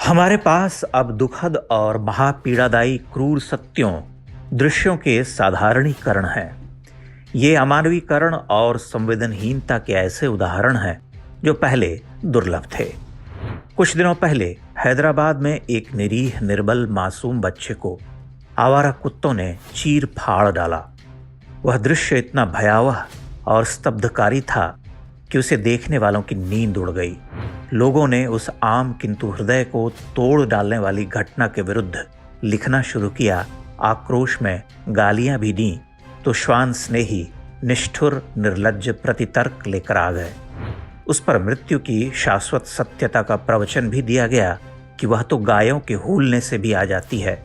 हमारे पास अब दुखद और महापीड़ादायी क्रूर सत्यों दृश्यों के साधारणीकरण हैं। ये अमानवीकरण और संवेदनहीनता के ऐसे उदाहरण हैं जो पहले दुर्लभ थे। कुछ दिनों पहले हैदराबाद में एक निरीह निर्बल मासूम बच्चे को आवारा कुत्तों ने चीर फाड़ डाला। वह दृश्य इतना भयावह और स्तब्धकारी था कि उसे देखने वालों की नींद उड़ गई। लोगों ने उस आम किंतु हृदय को तोड़ डालने वाली घटना के विरुद्ध लिखना शुरू किया। आक्रोश में गालियां भी दी तो श्वान स्नेही निष्ठुर निर्लज्ज प्रतितर्क लेकर आ गए। उस पर मृत्यु की शाश्वत सत्यता का प्रवचन भी दिया गया कि वह तो गायों के हूलने से भी आ जाती है।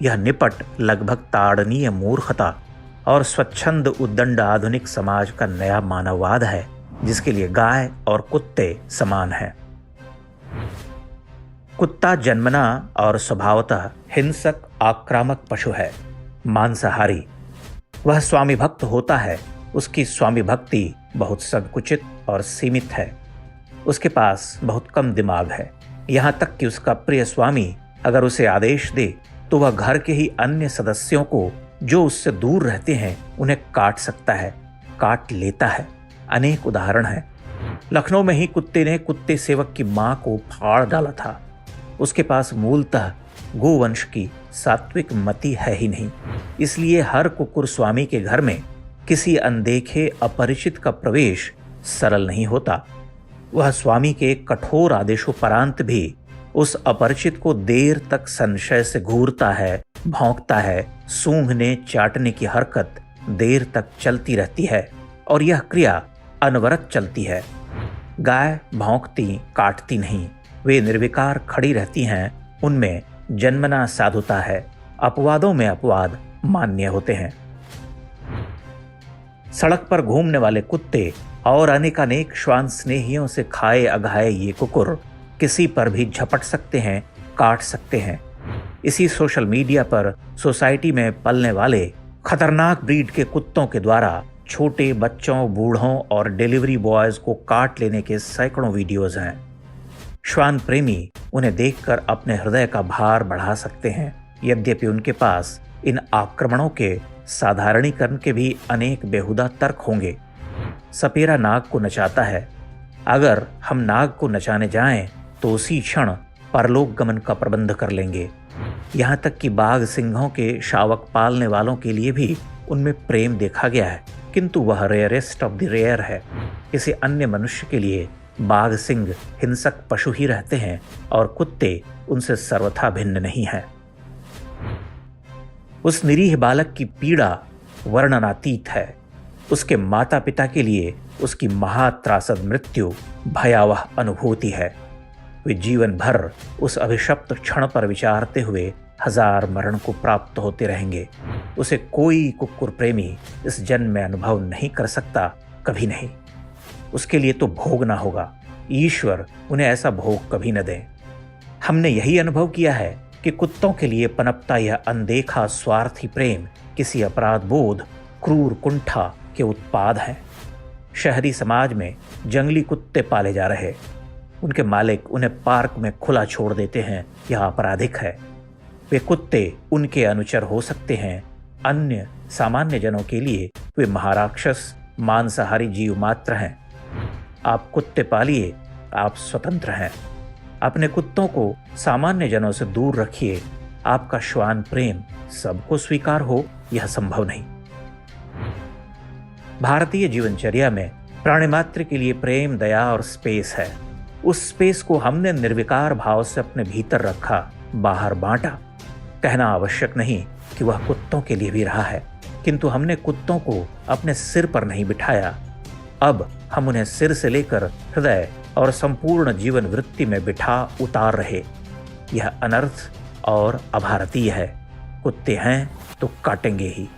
यह निपट लगभग ताड़नीय मूर्खता और स्वच्छंद उद्दंड आधुनिक समाज का नया मानववाद है, जिसके लिए गाय और कुत्ते समान हैं। कुत्ता जन्मना और स्वभावतः हिंसक आक्रामक पशु है, मांसाहारी। वह स्वामी भक्त होता है। उसकी स्वामी भक्ति बहुत संकुचित और सीमित है। उसके पास बहुत कम दिमाग है। यहाँ तक कि उसका प्रिय स्वामी अगर उसे आदेश दे तो वह घर के ही अन्य सदस्यों को जो उससे दूर रहते हैं उन्हें काट सकता है, काट लेता है। अनेक उदाहरण हैं। लखनऊ में ही कुत्ते ने कुत्ते सेवक की मां को फाड़ डाला था। उसके पास मूलतः गोवंश की सात्विक मति है ही नहीं। इसलिए हर कुकुर स्वामी के घर में किसी अनदेखे अपरिचित का प्रवेश सरल नहीं होता। वह स्वामी के कठोर आदेशोपरांत भी उस अपरिचित को देर तक संशय से घूरता है, भौंकता है। सूंघने चाटने की हरकत देर तक चलती रहती है और यह क्रिया अनवरत चलती है। गाय भौंकती काटती नहीं, वे निर्विकार खड़ी रहती हैं। उनमें जन्मना साधुता है। अपवादों में अपवाद मान्य होते हैं। सड़क पर घूमने वाले कुत्ते और अनेकानेक श्वान स्नेहियों से खाए अघाए ये कुकुर किसी पर भी झपट सकते हैं, काट सकते हैं। इसी सोशल मीडिया पर सोसाइटी में पलने वाले खतरनाक ब्रीड के कुत्तों के द्वारा छोटे बच्चों, बूढ़ों और डिलीवरी बॉयज को काट लेने के सैकड़ों वीडियोज हैं। श्वान प्रेमी उन्हें देखकर अपने हृदय का भार बढ़ा सकते हैं। यद्यपि उनके पास इन आक्रमणों के साधारणीकरण के भी अनेक बेहुदा तर्क होंगे। सपेरा नाग को नचाता है। अगर हम नाग को नचाने जाएं तो उसी क्षण परलोक गमन का प्रबंध कर लेंगे। यहाँ तक कि बाघ सिंहों के शावक पालने वालों के लिए भी उनमें प्रेम देखा गया है, किंतु वह रेयरेस्ट ऑफ द रेयर है। किसी अन्य मनुष्य के लिए बाघ सिंह हिंसक पशु ही रहते हैं और कुत्ते उनसे सर्वथा भिन्न नहीं हैं। उस निरीह बालक की पीड़ा वर्णनातीत है। उसके माता पिता के लिए उसकी महात्रासद मृत्यु भयावह अनुभूति है। वे जीवन भर उस अभिशप्त क्षण पर विचारते हुए हजार मरण को प्राप्त होते रहेंगे। उसे कोई कुक्कुर प्रेमी इस जन्म में अनुभव नहीं कर सकता, कभी नहीं। उसके लिए तो भोगना होगा। ईश्वर उन्हें ऐसा भोग कभी न दें। हमने यही अनुभव किया है कि कुत्तों के लिए पनपता यह अनदेखा स्वार्थी प्रेम किसी अपराध बोध, क्रूर कुंठा के उत्पाद है। शहरी समाज में जंगली कुत्ते पाले जा रहे। उनके मालिक उन्हें पार्क में खुला छोड़ देते हैं। यह आपराधिक है। वे कुत्ते उनके अनुचर हो सकते हैं। अन्य सामान्य जनों के लिए वे महाराक्षस मांसाहारी जीव मात्र हैं। आप कुत्ते पालिए, आप स्वतंत्र हैं। अपने कुत्तों को सामान्य जनों से दूर रखिए। आपका श्वान प्रेम सबको स्वीकार हो, यह संभव नहीं। भारतीय जीवनचर्या में प्राणी मात्र के लिए प्रेम, दया और स्पेस है। उस स्पेस को हमने निर्विकार भाव से अपने भीतर रखा, बाहर बांटा। कहना आवश्यक नहीं कि वह कुत्तों के लिए भी रहा है, किंतु हमने कुत्तों को अपने सिर पर नहीं बिठाया। अब हम उन्हें सिर से लेकर हृदय और संपूर्ण जीवन वृत्ति में बिठा उतार रहे। यह अनर्थ और अभारतीय है। कुत्ते हैं तो काटेंगे ही।